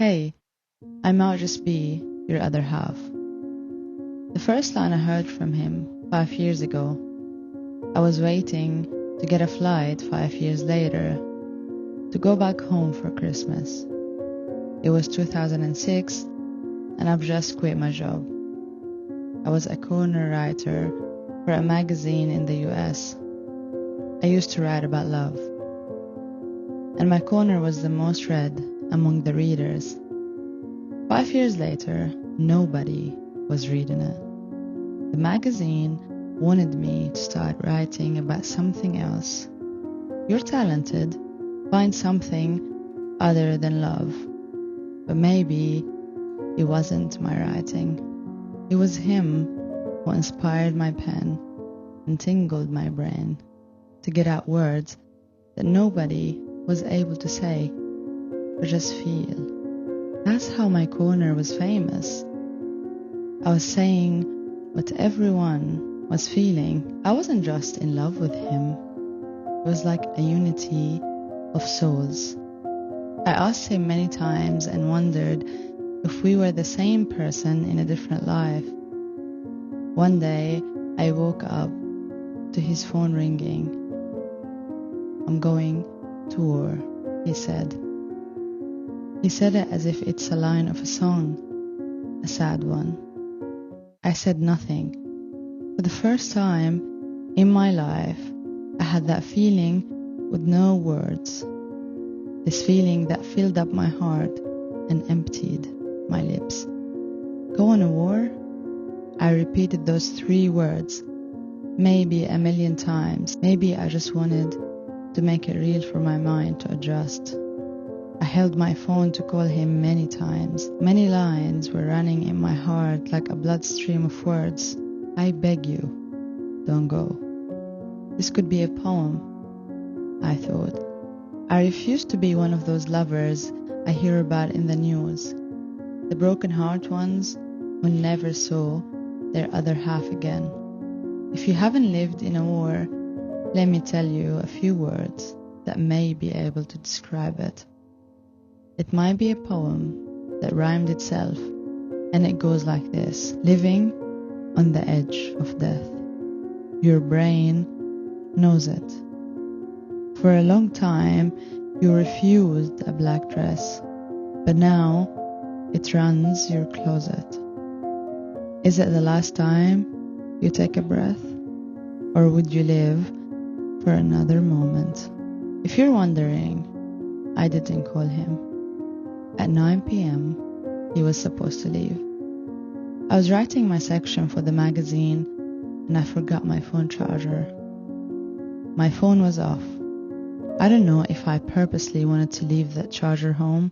Hey, I might just be your other half. The first line I heard from him 5 years ago, I was waiting to get a flight 5 years later to go back home for Christmas. It was 2006 and I've just quit my job. I was a corner writer for a magazine in the US. I used to write about love. And my corner was the most read among the readers. 5 years later, nobody was reading it. The magazine wanted me to start writing about something else. You're talented, find something other than love. But maybe it wasn't my writing. It was him who inspired my pen and tingled my brain to get out words that nobody was able to say or just feel. That's how my corner was famous. I was saying what everyone was feeling. I wasn't just in love with him. It was like a unity of souls. I asked him many times and wondered if we were the same person in a different life. One day, I woke up to his phone ringing. I'm going to war, he said. He said it as if it's a line of a song, a sad one. I said nothing. For the first time in my life, I had that feeling with no words. This feeling that filled up my heart and emptied my lips. Go on a war? I repeated those 3 words, maybe a million times. Maybe I just wanted to make it real for my mind to adjust. I held my phone to call him many times. Many lines were running in my heart like a bloodstream of words. I beg you, don't go. This could be a poem, I thought. I refused to be one of those lovers I hear about in the news. The broken heart ones who never saw their other half again. If you haven't lived in a war, let me tell you a few words that may be able to describe it. It might be a poem that rhymed itself, and it goes like this. Living on the edge of death. Your brain knows it. For a long time, you refused a black dress, but now it runs your closet. Is it the last time you take a breath, or would you live for another moment? If you're wondering, I didn't call him. At 9 p.m., he was supposed to leave. I was writing my section for the magazine and I forgot my phone charger. My phone was off. I don't know if I purposely wanted to leave that charger home.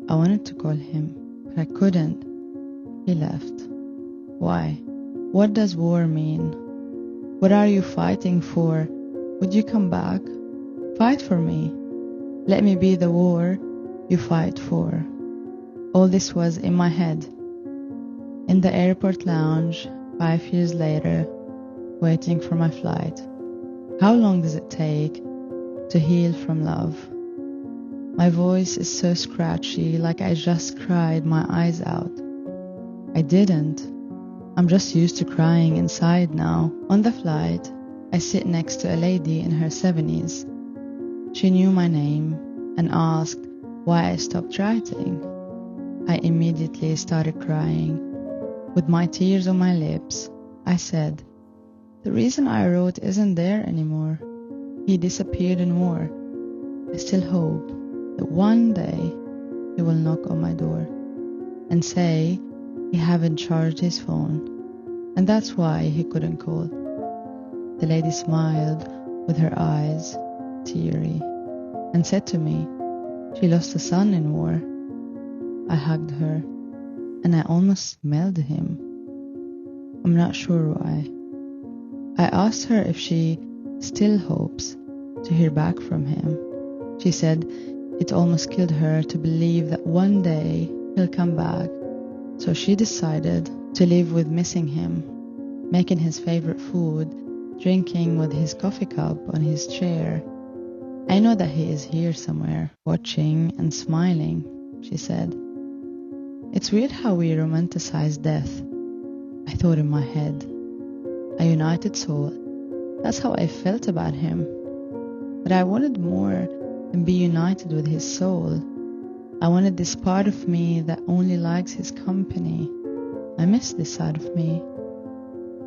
I wanted to call him, but I couldn't. He left. Why? What does war mean? What are you fighting for? Would you come back? Fight for me. Let me be the war you fight for. All this was in my head. In the airport lounge, 5 years later, waiting for my flight. How long does it take to heal from love? My voice is so scratchy, like I just cried my eyes out. I didn't. I'm just used to crying inside now. On the flight, I sit next to a lady in her 70s. She knew my name and asked why I stopped writing. I immediately started crying. With my tears on my lips, I said, the reason I wrote isn't there anymore. He disappeared in war. I still hope that one day he will knock on my door and say he haven't charged his phone, and that's why he couldn't call. The lady smiled with her eyes teary and said to me, she lost a son in war. I hugged her and I almost smelled him. I'm not sure why. I asked her if she still hopes to hear back from him. She said it almost killed her to believe that one day he'll come back. So she decided to live with missing him, making his favorite food, drinking with his coffee cup on his chair. I know that he is here somewhere, watching and smiling, she said. It's weird how we romanticize death. I thought in my head. A united soul. That's how I felt about him. But I wanted more than be united with his soul. I wanted this part of me that only likes his company. I miss this side of me.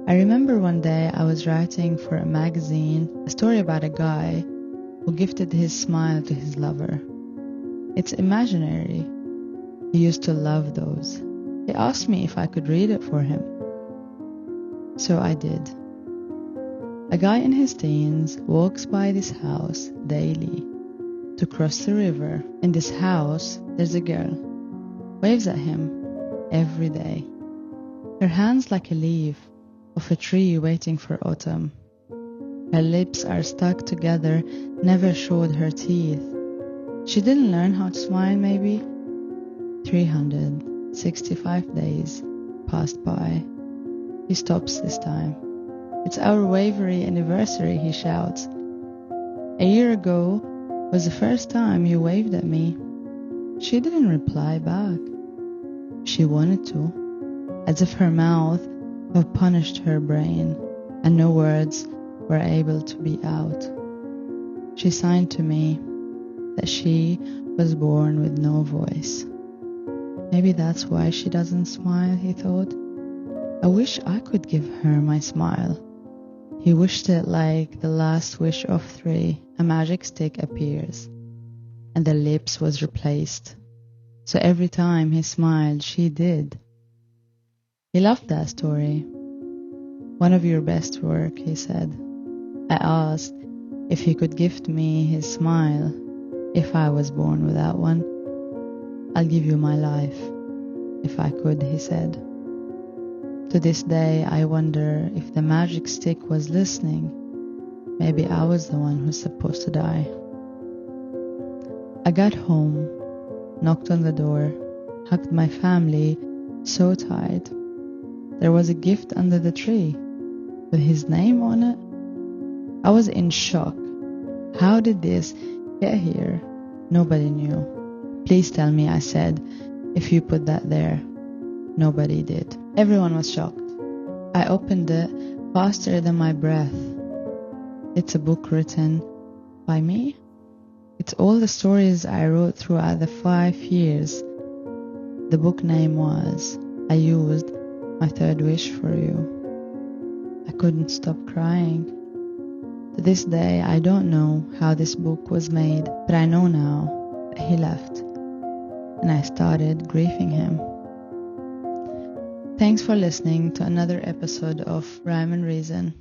I remember one day I was writing for a magazine a story about a guy who gifted his smile to his lover. It's imaginary. He used to love those. He asked me if I could read it for him. So I did. A guy in his teens walks by this house daily to cross the river. In this house, there's a girl. Waves at him every day. Her hand's like a leaf of a tree waiting for autumn. Her lips are stuck together, never showed her teeth. She didn't learn how to smile, maybe. 365 days passed by. He stops this time. It's our Wavery anniversary, he shouts. A year ago was the first time you waved at me. She didn't reply back. She wanted to, as if her mouth had punished her brain, and no words were able to be out. She signed to me that she was born with no voice. Maybe that's why she doesn't smile, he thought. I wish I could give her my smile. He wished it like the last wish of 3. A magic stick appears, and the lips was replaced. So every time he smiled, she did. He loved that story. One of your best work, he said. I asked if he could gift me his smile if I was born without one. I'll give you my life if I could, he said. To this day, I wonder if the magic stick was listening. Maybe I was the one who's supposed to die. I got home, knocked on the door, hugged my family so tight. There was a gift under the tree with his name on it. I was in shock. How did this get here? Nobody knew. Please tell me, I said, if you put that there. Nobody did. Everyone was shocked. I opened it faster than my breath. It's a book written by me. It's all the stories I wrote throughout the 5 years. The book name was I Used My Third Wish for You. I couldn't stop crying. To this day, I don't know how this book was made, but I know now that he left, and I started grieving him. Thanks for listening to another episode of Rhyme and Reason.